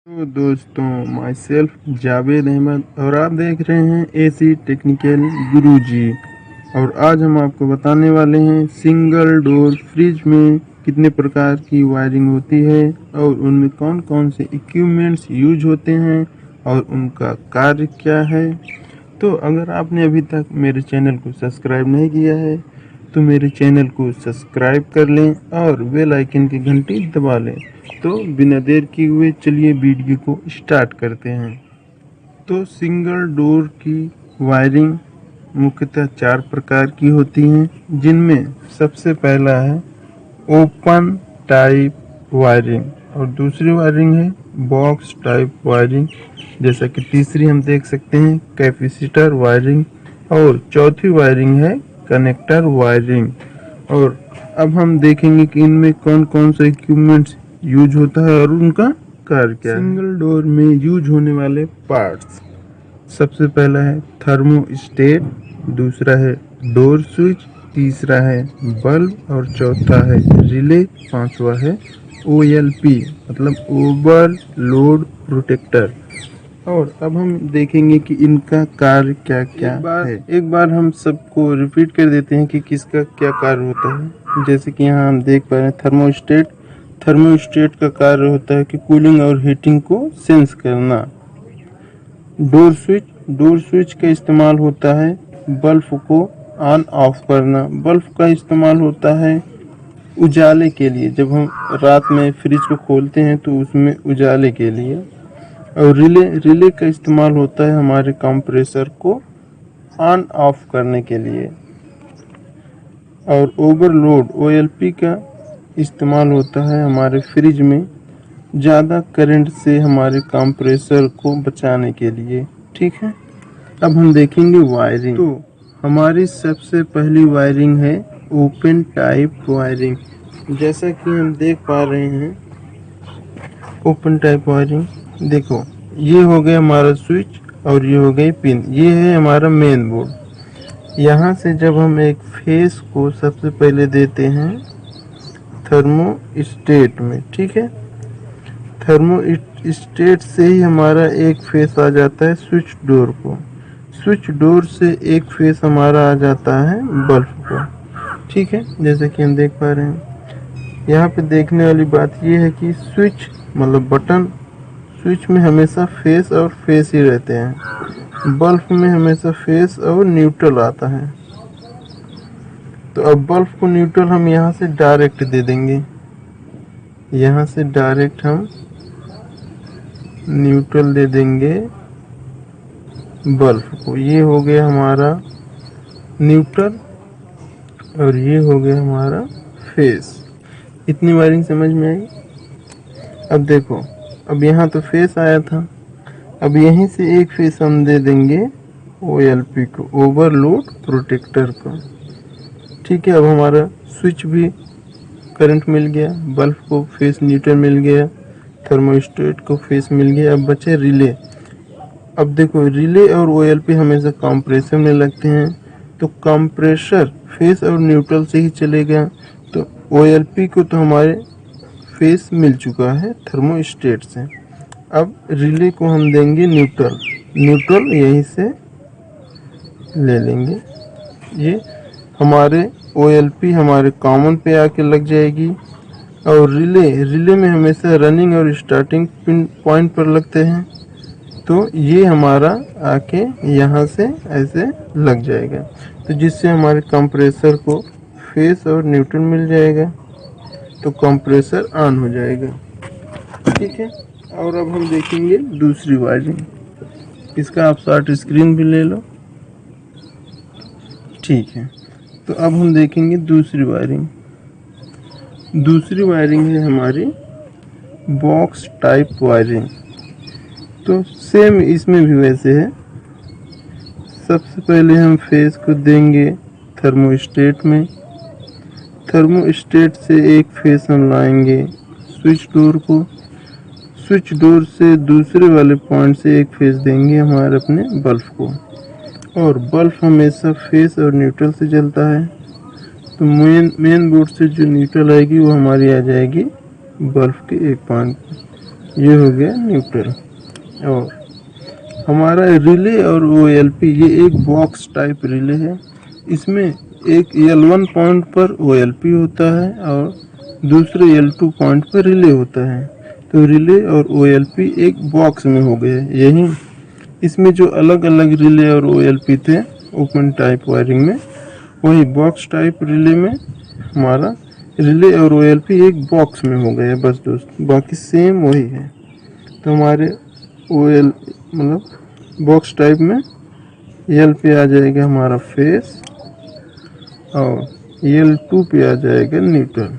तो दोस्तों, my self Javed Ahmad और आप देख रहे हैं एसी टेक्निकल गुरुजी। और आज हम आपको बताने वाले हैं सिंगल डोर फ्रिज में कितने प्रकार की वायरिंग होती है और उनमें कौन कौन से इक्विपमेंट्स यूज होते हैं और उनका कार्य क्या है। तो अगर आपने अभी तक मेरे चैनल को सब्सक्राइब नहीं किया है तो मेरे चैनल को सब्सक्राइब कर लें और बेल आइकन की घंटी दबा लें। तो बिना देर किए हुए चलिए वीडियो को स्टार्ट करते हैं। तो सिंगल डोर की वायरिंग मुख्यतः 4 प्रकार की होती हैं, जिनमें सबसे पहला है ओपन टाइप वायरिंग और दूसरी वायरिंग है बॉक्स टाइप वायरिंग, जैसा कि तीसरी हम देख सकते हैं कैपेसिटर वायरिंग और चौथी वायरिंग है कनेक्टर वायरिंग। और अब हम देखेंगे कि इनमें कौन कौन सा इक्विपमेंट्स यूज होता है और उनका कार्य क्या है। सिंगल डोर में यूज होने वाले पार्ट्स, सबसे पहला है थर्मोस्टेट, दूसरा है डोर स्विच, तीसरा है बल्ब और चौथा है रिले, पांचवा है OLP मतलब ओवरलोड प्रोटेक्टर। और अब हम देखेंगे कि इनका कार्य क्या क्या है। एक बार हम सबको रिपीट कर देते हैं कि किसका क्या कार्य होता है। जैसे कि यहाँ हम देख पा रहे हैं थर्मोस्टेट का कार्य होता है कि कूलिंग और हीटिंग को सेंस करना। डोर स्विच का इस्तेमाल होता है बल्ब को ऑन ऑफ करना। बल्ब का इस्तेमाल होता है उजाले के लिए, जब हम रात में फ्रिज को खोलते हैं तो उसमें उजाले के लिए। और रिले का इस्तेमाल होता है हमारे कंप्रेसर को ऑन ऑफ करने के लिए। और ओवरलोड OLP का इस्तेमाल होता है हमारे फ्रिज में ज़्यादा करंट से हमारे कंप्रेसर को बचाने के लिए। ठीक है, अब हम देखेंगे वायरिंग। तो हमारी सबसे पहली वायरिंग है ओपन टाइप वायरिंग। जैसा कि हम देख पा रहे हैं ओपन टाइप वायरिंग, देखो ये हो गया हमारा स्विच और ये हो गई पिन, ये है हमारा मेन बोर्ड। यहाँ से जब हम एक फेस को सबसे पहले देते हैं थर्मोस्टेट में, ठीक है, थर्मोस्टेट से ही हमारा एक फेस आ जाता है स्विच डोर को, स्विच डोर से एक फेस हमारा आ जाता है बल्ब को। ठीक है, जैसे कि हम देख पा रहे हैं। यहाँ पे देखने वाली बात यह है कि स्विच मतलब बटन, स्विच में हमेशा फेस और फेस ही रहते हैं, बल्ब में हमेशा फेस और न्यूट्रल आता है। तो अब बल्ब को न्यूट्रल हम यहाँ से डायरेक्ट दे देंगे, यहाँ से डायरेक्ट हम न्यूट्रल दे देंगे बल्ब को। ये हो गया हमारा न्यूट्रल और ये हो गया हमारा फेस। इतनी वायरिंग समझ में आई। अब देखो, अब यहाँ तो फेस आया था, अब यहीं से एक फेस हम दे देंगे OLP को, ओवरलोड प्रोटेक्टर को। ठीक है, अब हमारा स्विच भी करंट मिल गया, बल्ब को फेस न्यूट्रल मिल गया, थर्मोस्टेट को फेस मिल गया। अब बचे रिले। अब देखो, रिले और OLP हमेशा कंप्रेसर में लगते हैं, तो कंप्रेसर फेस और न्यूट्रल से ही चलेगा। तो OLP को तो हमारे फेस मिल चुका है थर्मोस्टेट से। अब रिले को हम देंगे न्यूट्रल यहीं से ले लेंगे। ये हमारे OLP हमारे कॉमन पे आके लग जाएगी। और रिले में हमेशा रनिंग और स्टार्टिंग पिन पॉइंट पर लगते हैं, तो ये हमारा आके यहाँ से ऐसे लग जाएगा, तो जिससे हमारे कंप्रेसर को फेस और न्यूट्रल मिल जाएगा, तो कंप्रेसर ऑन हो जाएगा। ठीक है, और अब हम देखेंगे दूसरी वायरिंग। इसका आप शॉर्ट स्क्रीन भी ले लो। ठीक है, तो अब हम देखेंगे दूसरी वायरिंग। दूसरी वायरिंग है हमारी बॉक्स टाइप वायरिंग। तो सेम इसमें भी वैसे है। सबसे पहले हम फेस को देंगे थर्मोस्टेट में, थर्मोस्टेट से एक फेस हम लाएंगे स्विच डोर को, स्विच डोर से दूसरे वाले पॉइंट से एक फेस देंगे हमारे अपने बल्ब को। और बल्ब हमेशा फेस और न्यूट्रल से जलता है, तो मेन बोर्ड से जो न्यूट्रल आएगी वो हमारी आ जाएगी बल्ब के एक पॉइंट पर। ये हो गया न्यूट्रल। और हमारा रिले और OLP ये एक बॉक्स टाइप रिले है। इसमें एक L1 पॉइंट पर OLP होता है और दूसरे L2 पॉइंट पर रिले होता है। तो रिले और OLP एक बॉक्स में हो गए। यही इसमें जो अलग अलग रिले और OLP थे ओपन टाइप वायरिंग में, वही बॉक्स टाइप रिले में हमारा रिले और OLP एक बॉक्स में हो गए बस दोस्त, बाकी सेम वही है। तो हमारे OL मतलब बॉक्स टाइप में L पे आ जाएगा हमारा फेस और L2 पे आ जाएगा न्यूट्रल।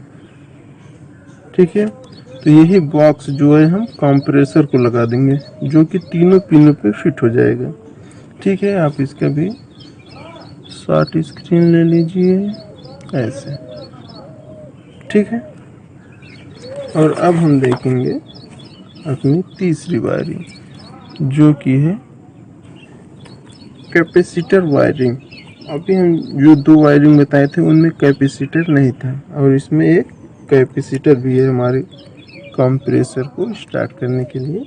ठीक है, तो यही बॉक्स जो है हम कंप्रेसर को लगा देंगे जो कि तीनों पिनों पे फिट हो जाएगा। ठीक है, आप इसका भी शॉर्ट स्क्रीन ले लीजिए ऐसे। ठीक है, और अब हम देखेंगे अपनी तीसरी वायरिंग जो कि है कैपेसिटर वायरिंग। अभी हम जो दो वायरिंग बताए थे उनमें कैपेसिटर नहीं था और इसमें एक कैपेसिटर भी है हमारे कंप्रेसर को स्टार्ट करने के लिए।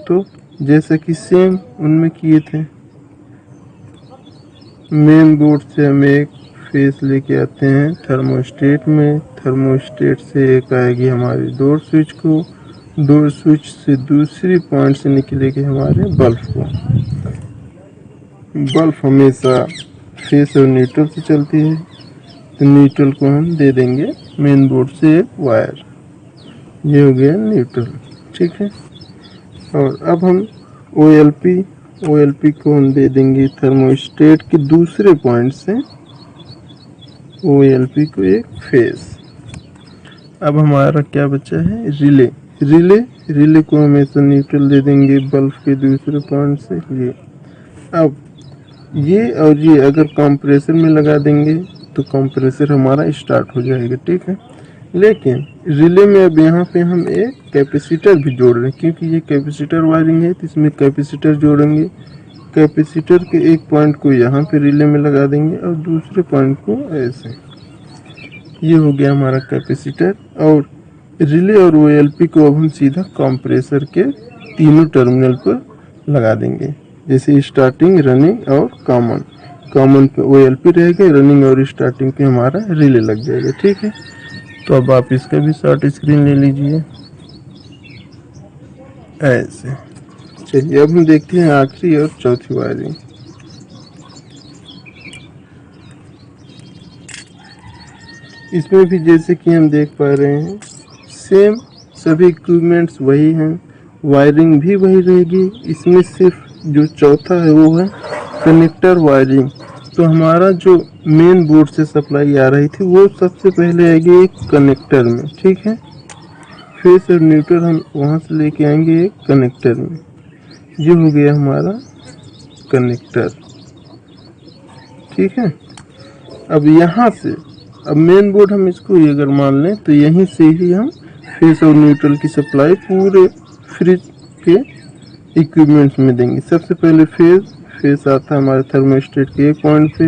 तो जैसा कि सेम उनमें किए थे, मेन बोर्ड से हम एक फेस लेके आते हैं थर्मोस्टेट में, थर्मोस्टेट से एक आएगी हमारी डोर स्विच को, डोर स्विच से दूसरी पॉइंट से निकलेगी हमारे बल्ब को। बल्ब हमेशा फेस और न्यूट्रल से चलती है, तो न्यूट्रल को हम दे देंगे मेन बोर्ड से एक वायर। ये हो गया न्यूट्रल। ठीक है, और अब हम OLP को हम दे देंगे थर्मोस्टेट के दूसरे पॉइंट से OLP को एक फेस। अब हमारा क्या बचा है रिले को हमेशा न्यूट्रल दे देंगे बल्ब के दूसरे पॉइंट से। अब ये और ये अगर कंप्रेसर में लगा देंगे तो कंप्रेसर हमारा स्टार्ट हो जाएगा। ठीक है, लेकिन रिले में अब यहाँ पे हम एक कैपेसिटर भी जोड़ रहे हैं क्योंकि ये कैपेसिटर वायरिंग है, तो इसमें कैपेसिटर जोड़ेंगे। कैपेसिटर के एक पॉइंट को यहाँ पे रिले में लगा देंगे और दूसरे पॉइंट को ऐसे। ये हो गया हमारा कैपेसिटर। और रिले और OLP को अब हम सीधा कंप्रेसर के तीनों टर्मिनल पर लगा देंगे, जैसे स्टार्टिंग, रनिंग और कॉमन पे OLP रहेगा, रनिंग और स्टार्टिंग पे हमारा रिले लग जाएगा। ठीक है, तो अब आप इसका भी शॉर्ट स्क्रीन ले लीजिए ऐसे। चलिए अब हम देखते हैं आखिरी और चौथी वायरिंग। इसमें भी जैसे कि हम देख पा रहे हैं सेम सभी इक्विपमेंट्स वही हैं, वायरिंग भी वही रहेगी। इसमें सिर्फ जो चौथा है वो है कनेक्टर वायरिंग। तो हमारा जो मेन बोर्ड से सप्लाई आ रही थी वो सबसे पहले आएगी एक कनेक्टर में। ठीक है, फेस और न्यूट्रल हम वहाँ से लेके आएंगे एक कनेक्टर में। ये हो गया हमारा कनेक्टर। ठीक है, अब यहाँ से अब मेन बोर्ड हम इसको अगर मान लें तो यहीं से ही हम फेस और न्यूट्रल की सप्लाई पूरे फ्रिज के इक्विपमेंट्स में देंगे। सबसे पहले फेस आता है हमारे थर्मोस्टेट के एक पॉइंट पे,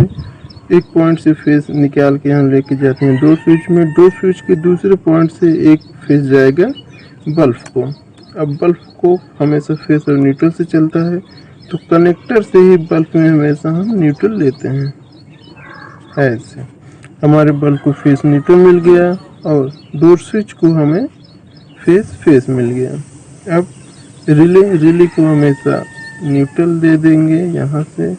एक पॉइंट से फेस निकाल के हम लेके जाते हैं डोर स्विच में, डोर स्विच के दूसरे पॉइंट से एक फेस जाएगा बल्ब को। अब बल्ब को हमेशा फेस और न्यूट्रल से चलता है, तो कनेक्टर से ही बल्ब में हमेशा हम न्यूट्रल लेते हैं ऐसे। हमारे बल्ब को फेस न्यूट्रल मिल गया और डोर स्विच को हमें फेस मिल गया। अब रिले को हमेशा न्यूट्रल दे देंगे यहाँ से,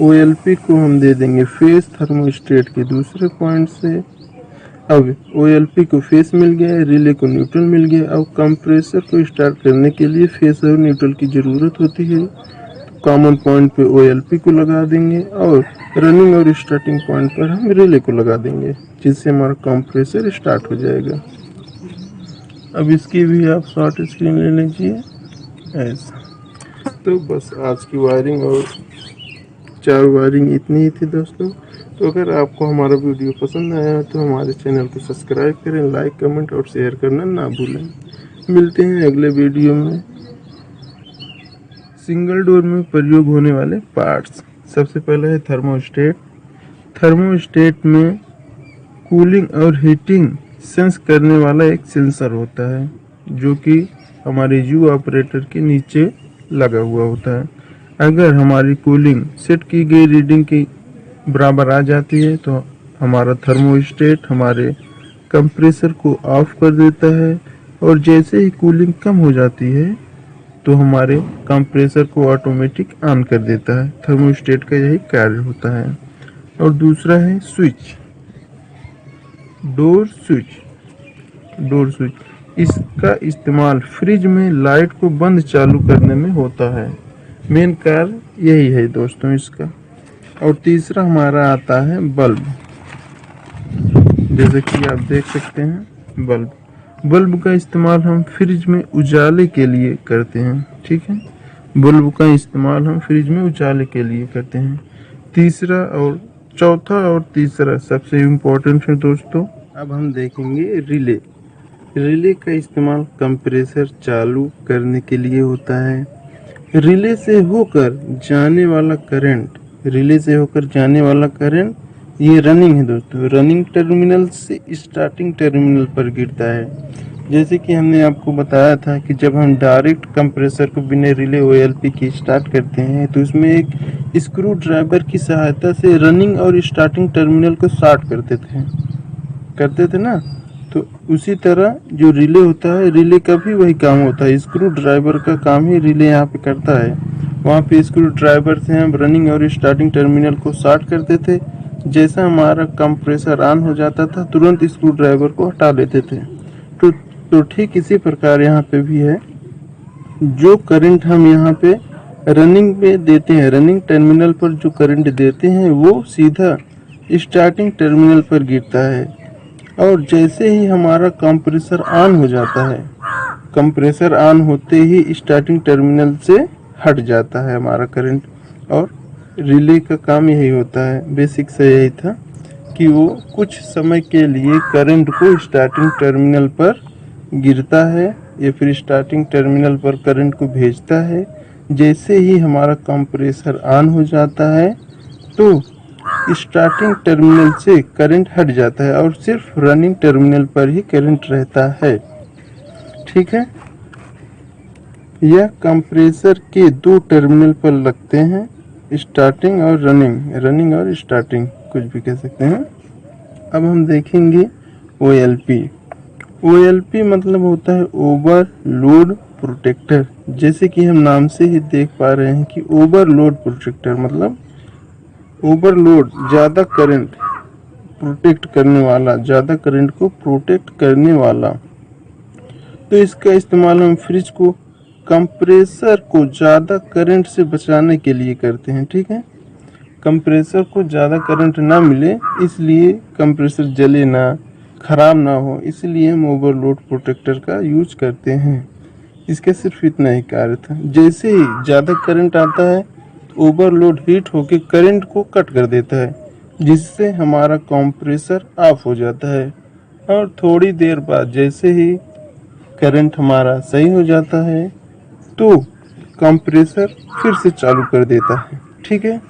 OLP को हम दे देंगे फेस थर्मोस्टेट के दूसरे पॉइंट से। अब OLP को फेस मिल गया, रिले को न्यूट्रल मिल गया। अब कंप्रेसर को स्टार्ट करने के लिए फेस और न्यूट्रल की ज़रूरत होती है, तो कॉमन पॉइंट पे OLP को लगा देंगे और रनिंग और स्टार्टिंग पॉइंट पर हम रिले को लगा देंगे, जिससे हमारा कंप्रेसर स्टार्ट हो जाएगा। अब इसकी भी आप शॉर्ट स्क्रीन ले लीजिए ऐसा। तो बस आज की वायरिंग और 4 वायरिंग इतनी ही थी दोस्तों। तो अगर आपको हमारा वीडियो पसंद आया तो हमारे चैनल को सब्सक्राइब करें, लाइक, कमेंट और शेयर करना ना भूलें। मिलते हैं अगले वीडियो में। सिंगल डोर में प्रयोग होने वाले पार्ट्स। सबसे पहले है थर्मोस्टेट। थर्मोस्टेट में कूलिंग और हीटिंग सेंस करने वाला एक सेंसर होता है। जो कि हमारे यू ऑपरेटर के नीचे लगा हुआ होता है। अगर हमारी कूलिंग सेट की गई रीडिंग के बराबर आ जाती है तो हमारा थर्मोस्टेट हमारे कंप्रेसर को ऑफ कर देता है, और जैसे ही कूलिंग कम हो जाती है तो हमारे कंप्रेसर को ऑटोमेटिक ऑन कर देता है। थर्मोस्टेट का यही कार्य होता है। और दूसरा है switch, door switch. Door switch इसका इस्तेमाल फ्रिज में लाइट को बंद चालू करने में होता है। मेन कार्य यही है दोस्तों इसका। और तीसरा हमारा आता है बल्ब। जैसे कि आप देख सकते हैं बल्ब। बल्ब का इस्तेमाल हम फ्रिज में उजाले के लिए करते हैं, ठीक है। बल्ब का इस्तेमाल हम फ्रिज में उजाले के लिए करते हैं। तीसरा और चौथा और तीसरा सबसे इम्पोर्टेंट है दोस्तों। अब हम देखेंगे रिले। रिले का इस्तेमाल कंप्रेसर चालू करने के लिए होता है। रिले से होकर जाने वाला करंट, रिले से होकर जाने वाला करंट ये रनिंग है दोस्तों। रनिंग टर्मिनल से स्टार्टिंग टर्मिनल पर गिरता है। जैसे कि हमने आपको बताया था कि जब हम डायरेक्ट कंप्रेसर को बिना रिले ओएलपी की स्टार्ट करते हैं तो उसमें एक स्क्रू ड्राइवर की सहायता से रनिंग और स्टार्टिंग टर्मिनल को शॉर्ट करते थे ना। तो उसी तरह जो रिले होता है, रिले का भी वही काम होता है। स्क्रू ड्राइवर का काम ही रिले यहाँ पे करता है। वहाँ पे स्क्रू ड्राइवर से हम रनिंग और स्टार्टिंग टर्मिनल को शॉर्ट करते थे। जैसा हमारा कंप्रेसर ऑन हो जाता था तुरंत स्क्रू ड्राइवर को हटा लेते थे। तो ठीक इसी प्रकार यहाँ पे भी है। जो करंट हम यहाँ पे रनिंग पे देते हैं, रनिंग टर्मिनल पर जो करंट देते हैं वो सीधा स्टार्टिंग टर्मिनल पर गिरता है। और जैसे ही हमारा कंप्रेसर ऑन हो जाता है, कंप्रेसर ऑन होते ही स्टार्टिंग टर्मिनल से हट जाता है हमारा करंट। और रिले का काम यही होता है, बेसिक से यही था कि वो कुछ समय के लिए करंट को स्टार्टिंग टर्मिनल पर गिरता है या फिर स्टार्टिंग टर्मिनल पर करंट को भेजता है। जैसे ही हमारा कंप्रेसर ऑन हो जाता है तो स्टार्टिंग टर्मिनल से करंट हट जाता है और सिर्फ रनिंग टर्मिनल पर ही करंट रहता है, ठीक है। यह कंप्रेसर के दो टर्मिनल पर लगते हैं, स्टार्टिंग और रनिंग और स्टार्टिंग कुछ भी कह सकते हैं। अब हम देखेंगे ओएलपी। ओएलपी मतलब होता है ओवरलोड प्रोटेक्टर। जैसे कि हम नाम से ही देख पा रहे हैं कि ओवरलोड प्रोटेक्टर मतलब ओवरलोड, ज़्यादा करंट प्रोटेक्ट करने वाला, ज़्यादा करंट को प्रोटेक्ट करने वाला। तो इसका इस्तेमाल हम फ्रिज को, कंप्रेसर को ज़्यादा करंट से बचाने के लिए करते हैं, ठीक है। कंप्रेसर को ज़्यादा करंट ना मिले इसलिए कंप्रेसर जले ना, ख़राब ना हो, इसलिए हम ओवरलोड प्रोटेक्टर का यूज करते हैं। इसका सिर्फ इतना ही कार्य था। जैसे ही ज़्यादा करंट आता है तो ओवरलोड हीट होकर करंट को कट कर देता है, जिससे हमारा कंप्रेसर ऑफ हो जाता है। और थोड़ी देर बाद जैसे ही करंट हमारा सही हो जाता है तो कंप्रेसर फिर से चालू कर देता है, ठीक है।